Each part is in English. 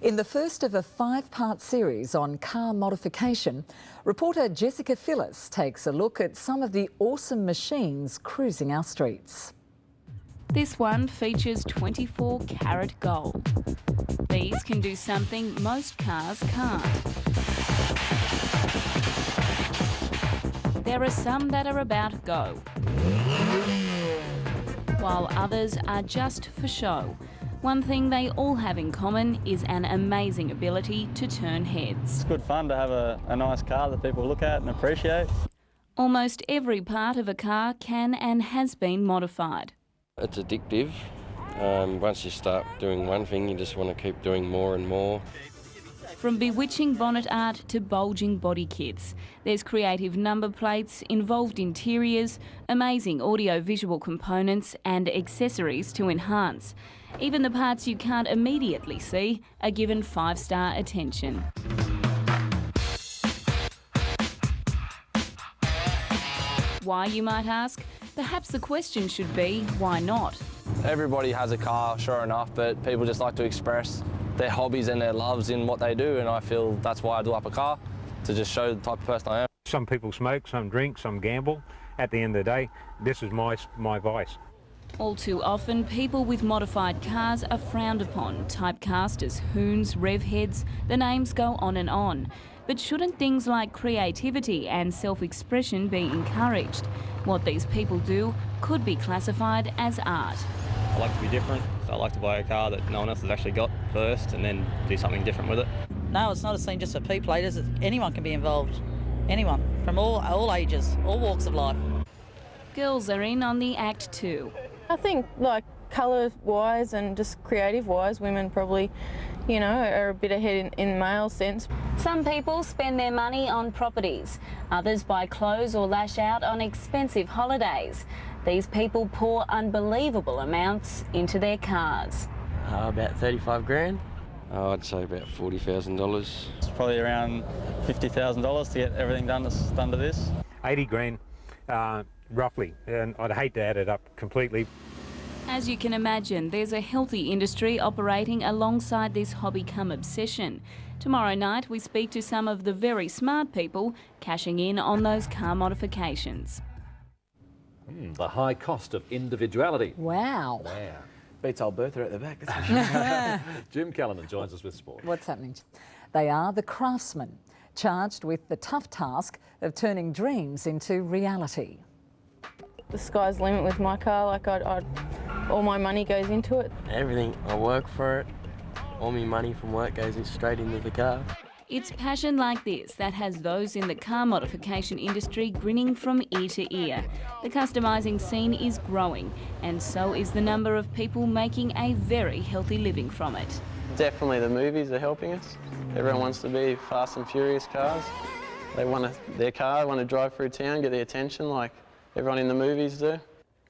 In the first of a 5-part series on car modification, reporter Jessica Phyllis takes a look at some of the awesome machines cruising our streets. This one features 24-carat gold. These can do something most cars can't. There are some that are about go, while others are just for show. One thing they all have in common is an amazing ability to turn heads. It's good fun to have a nice car that people look at and appreciate. Almost every part of a car can and has been modified. It's addictive. Once you start doing one thing, you just want to keep doing more and more. From bewitching bonnet art to bulging body kits, there's creative number plates, involved interiors, amazing audio-visual components and accessories to enhance. Even the parts you can't immediately see are given 5-star attention. Why, you might ask? Perhaps the question should be, why not? Everybody has a car, sure enough, but people just like to express their hobbies and their loves in what they do, and I feel that's why I do up a car, to just show the type of person I am. Some people smoke, some drink, some gamble. At the end of the day, this is my vice. All too often, people with modified cars are frowned upon, typecast as hoons, rev heads, the names go on and on. But shouldn't things like creativity and self-expression be encouraged? What these people do could be classified as art. I like to be different, so I like to buy a car that no one else has actually got first and then do something different with it. No, it's not a scene just for P-platers. Anyone can be involved. Anyone, from all ages, all walks of life. Girls are in on the act too. I think, like, colour-wise and just creative-wise, women probably, you know, are a bit ahead in male sense. Some people spend their money on properties. Others buy clothes or lash out on expensive holidays. These people pour unbelievable amounts into their cars. About 35 grand. I'd say about $40,000. It's probably around $50,000 to get everything done to this. 80 grand, roughly, and I'd hate to add it up completely. As you can imagine, there's a healthy industry operating alongside this hobby-cum obsession. Tomorrow night, we speak to some of the very smart people cashing in on those car modifications. The high cost of individuality. Wow. Wow. Beats old Bertha at the back, that's for sure. Jim Callanan joins us with sport. What's happening? They are the craftsmen, charged with the tough task of turning dreams into reality. The sky's the limit with my car. Like, all my money goes into it. Everything, I work for it. All my money from work goes straight into the car. It's passion like this that has those in the car modification industry grinning from ear to ear. The customising scene is growing, and so is the number of people making a very healthy living from it. Definitely the movies are helping us. Everyone wants to be fast and furious cars. They want their car, want to drive through town, get the attention like everyone in the movies do.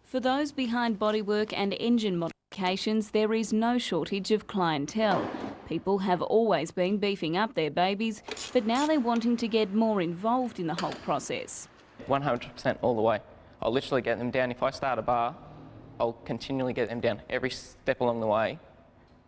For those behind bodywork and engine modifications, there is no shortage of clientele. People have always been beefing up their babies, but now they're wanting to get more involved in the whole process. 100% all the way. I'll literally get them down. If I start a bar, I'll continually get them down every step along the way.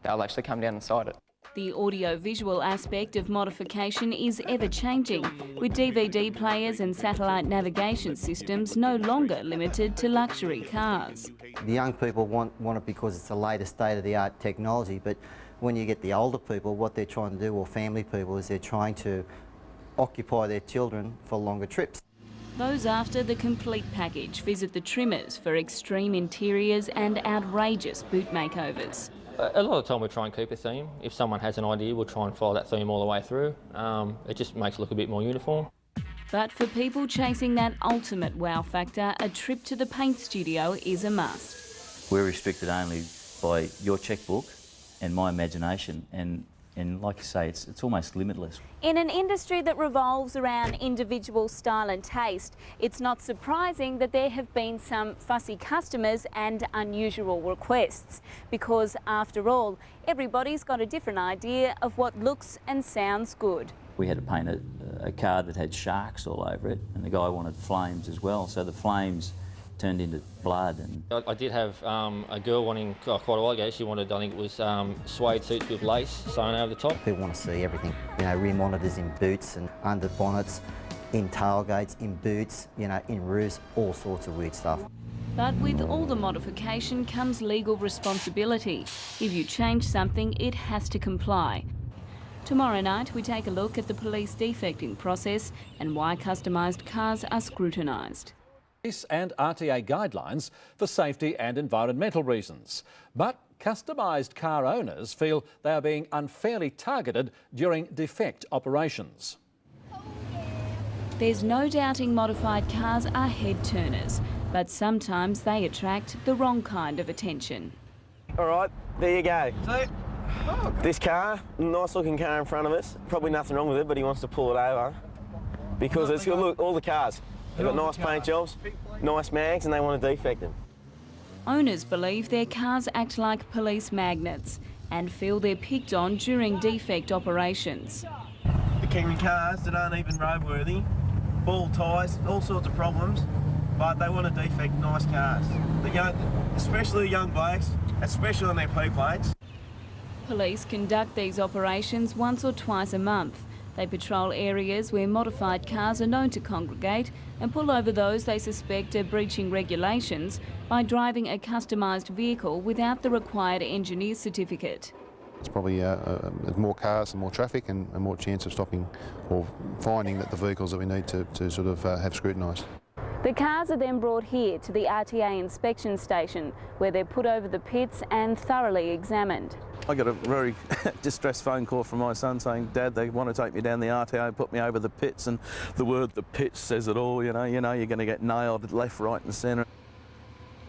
They'll actually come down inside it. The audio-visual aspect of modification is ever-changing, with DVD players and satellite navigation systems no longer limited to luxury cars. The young people want it because it's the latest state-of-the-art technology, but when you get the older people, what they're trying to do, or family people, is they're trying to occupy their children for longer trips. Those after the complete package visit the trimmers for extreme interiors and outrageous boot makeovers. A lot of the time we try and keep a theme. If someone has an idea, we'll try and follow that theme all the way through. It just makes it look a bit more uniform. But for people chasing that ultimate wow factor, a trip to the paint studio is a must. We're restricted only by your checkbook and my imagination, and like you say, it's almost limitless. In an industry that revolves around individual style and taste, it's not surprising that there have been some fussy customers and unusual requests, because after all, everybody's got a different idea of what looks and sounds good. We had to paint a car that had sharks all over it, and the guy wanted flames as well, so the flames turned into blood. And I did have a girl wanting, quite a while ago, she wanted, I think it was suede suits with lace sewn over the top. People want to see everything, you know, rear monitors in boots and under bonnets, in tailgates, in boots, you know, in roofs, all sorts of weird stuff. But with all the modification comes legal responsibility. If you change something, it has to comply. Tomorrow night, we take a look at the police defecting process and why customised cars are scrutinised. And RTA guidelines for safety and environmental reasons. But customised car owners feel they are being unfairly targeted during defect operations. There's no doubting modified cars are head turners, but sometimes they attract the wrong kind of attention. All right, there you go. This car, nice looking car in front of us, probably nothing wrong with it, but he wants to pull it over because it's got, look, all the cars. They've got nice paint jobs, nice mags, and they want to defect them. Owners believe their cars act like police magnets and feel they're picked on during defect operations. They're carrying cars that aren't even roadworthy, bald tyres, all sorts of problems, but they want to defect nice cars. The young, especially young blokes, especially on their P plates. Police conduct these operations once or twice a month. They patrol areas where modified cars are known to congregate and pull over those they suspect are breaching regulations by driving a customised vehicle without the required engineer's certificate. It's probably more cars and more traffic and more chance of stopping or finding that the vehicles that we need to sort of have scrutinised. The cars are then brought here to the RTA inspection station where they're put over the pits and thoroughly examined. I got a very distressed phone call from my son saying, Dad, they want to take me down the RTA and put me over the pits, and the word the pits says it all, you know you're going to get nailed left, right and centre.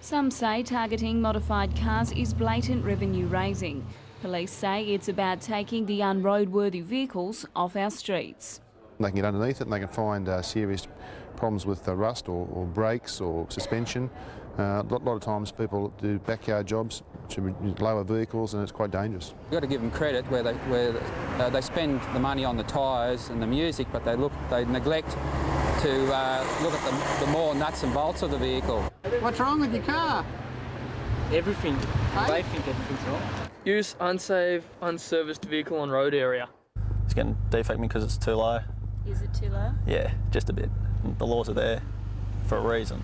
Some say targeting modified cars is blatant revenue raising. Police say it's about taking the unroadworthy vehicles off our streets. They can get underneath it and they can find serious problems with rust or brakes or suspension. A lot of times people do backyard jobs to lower vehicles and it's quite dangerous. You've got to give them credit where they spend the money on the tyres and the music, but they neglect to look at the more nuts and bolts of the vehicle. What's wrong with your car? Everything. Hey? They think everything's wrong. Use unsafe, unserviced vehicle on road area. It's going to defect me because it's too low. Is it too low? Yeah, just a bit. The laws are there for a reason,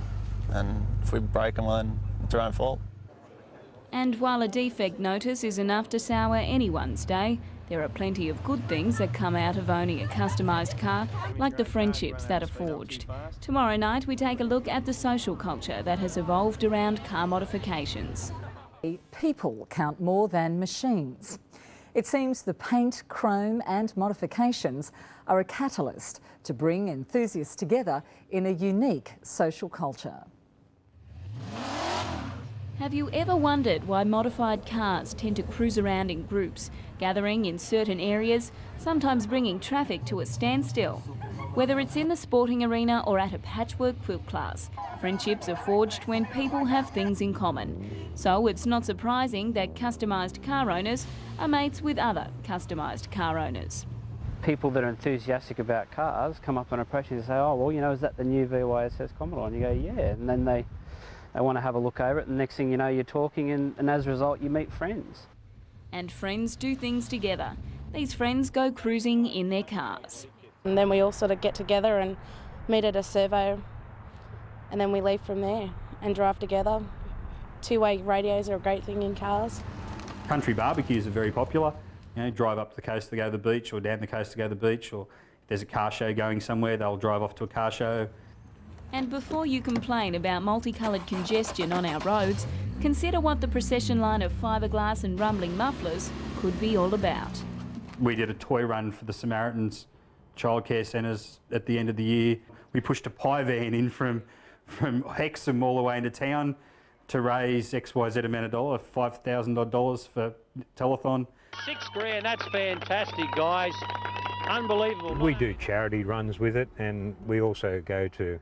and if we break them, then it's our own fault. And while a defect notice is enough to sour anyone's day, there are plenty of good things that come out of owning a customised car, like the friendships that are forged. Tomorrow night we take a look at the social culture that has evolved around car modifications. People count more than machines. It seems the paint, chrome and modifications are a catalyst to bring enthusiasts together in a unique social culture. Have you ever wondered why modified cars tend to cruise around in groups, gathering in certain areas, sometimes bringing traffic to a standstill? Whether it's in the sporting arena or at a patchwork quilt class, friendships are forged when people have things in common. So it's not surprising that customised car owners are mates with other customised car owners. People that are enthusiastic about cars come up and approach you and say, oh, well, you know, is that the new VYSS Commodore? And you go, yeah. And then they want to have a look over it, and the next thing you know, you're talking, and as a result, you meet friends. And friends do things together. These friends go cruising in their cars. And then we all sort of get together and meet at a servo, and then we leave from there and drive together. Two-way radios are a great thing in cars. Country barbecues are very popular. You know, drive up the coast to go to the beach, or down the coast to go to the beach, or if there's a car show going somewhere, they'll drive off to a car show. And before you complain about multicoloured congestion on our roads, consider what the procession line of fiberglass and rumbling mufflers could be all about. We did a toy run for the Samaritans childcare centres at the end of the year. We pushed a pie van in from Hexham all the way into town to raise XYZ amount of dollar, $5,000 odd for telethon. $6,000, that's fantastic, guys. Unbelievable. We do charity runs with it, and we also go to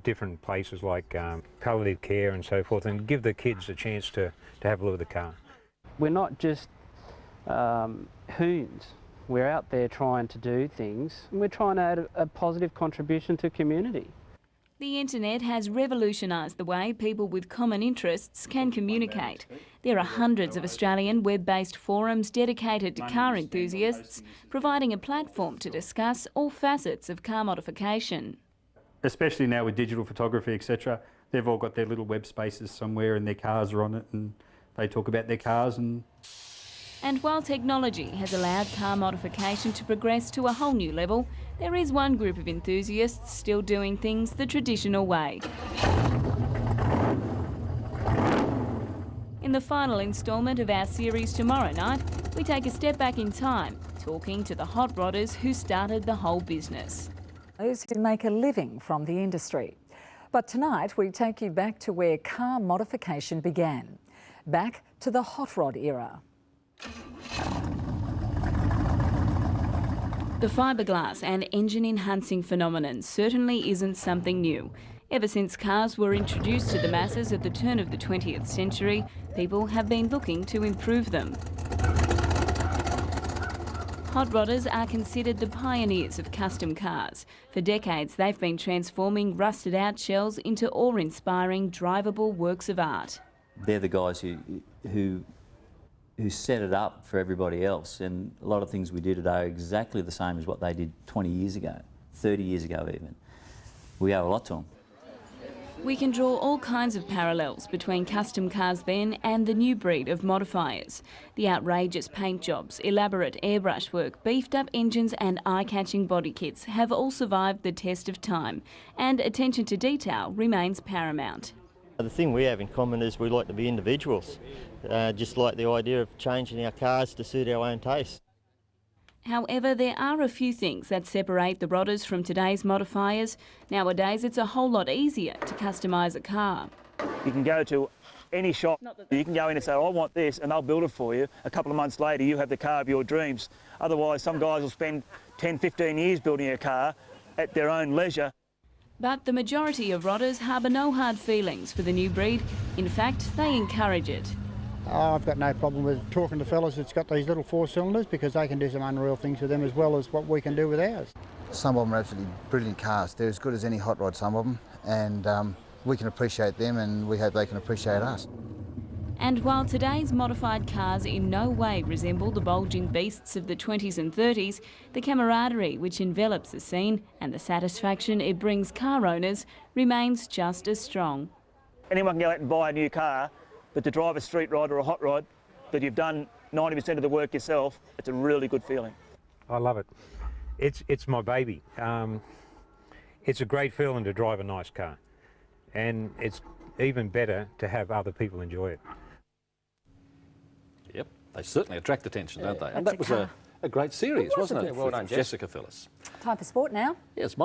different places like palliative care and so forth, and give the kids a chance to have a look at the car. We're not just hoons. We're out there trying to do things, and we're trying to add a positive contribution to community. The internet has revolutionised the way people with common interests can communicate. There are hundreds of Australian web-based forums dedicated to car enthusiasts, providing a platform to discuss all facets of car modification. Especially now with digital photography, etc., they've all got their little web spaces somewhere and their cars are on it and they talk about their cars. And while technology has allowed car modification to progress to a whole new level, there is one group of enthusiasts still doing things the traditional way. In the final instalment of our series tomorrow night, we take a step back in time, talking to the hot rodders who started the whole business. Those who make a living from the industry. But tonight we take you back to where car modification began, back to the hot rod era. The fiberglass and engine-enhancing phenomenon certainly isn't something new. Ever since cars were introduced to the masses at the turn of the 20th century, people have been looking to improve them. Hot rodders are considered the pioneers of custom cars. For decades, they've been transforming rusted-out shells into awe-inspiring, drivable works of art. They're the guys who set it up for everybody else, and a lot of things we do today are exactly the same as what they did 20 years ago, 30 years ago even. We owe a lot to them. We can draw all kinds of parallels between custom cars then and the new breed of modifiers. The outrageous paint jobs, elaborate airbrush work, beefed up engines and eye-catching body kits have all survived the test of time, and attention to detail remains paramount. The thing we have in common is we like to be individuals, just like the idea of changing our cars to suit our own taste. However, there are a few things that separate the rodders from today's modifiers. Nowadays, it's a whole lot easier to customise a car. You can go to any shop, you can go in and say, I want this, and they'll build it for you. A couple of months later, you have the car of your dreams. Otherwise, some guys will spend 10, 15 years building a car at their own leisure. But the majority of rodders harbour no hard feelings for the new breed. In fact, they encourage it. I've got no problem with talking to fellas that's got these little 4-cylinders because they can do some unreal things with them as well as what we can do with ours. Some of them are absolutely brilliant cars. They're as good as any hot rod, some of them, and we can appreciate them and we hope they can appreciate us. And while today's modified cars in no way resemble the bulging beasts of the 20s and 30s, the camaraderie which envelops the scene and the satisfaction it brings car owners remains just as strong. Anyone can go out and buy a new car, but to drive a street rod or a hot rod, that you've done 90% of the work yourself, it's a really good feeling. I love it. It's my baby. It's a great feeling to drive a nice car, and it's even better to have other people enjoy it. Yep, they certainly attract attention, don't they? And That's that was a great series, It was wasn't a it? good Well done, series. Jessica Phyllis. Time for sport now. Yes,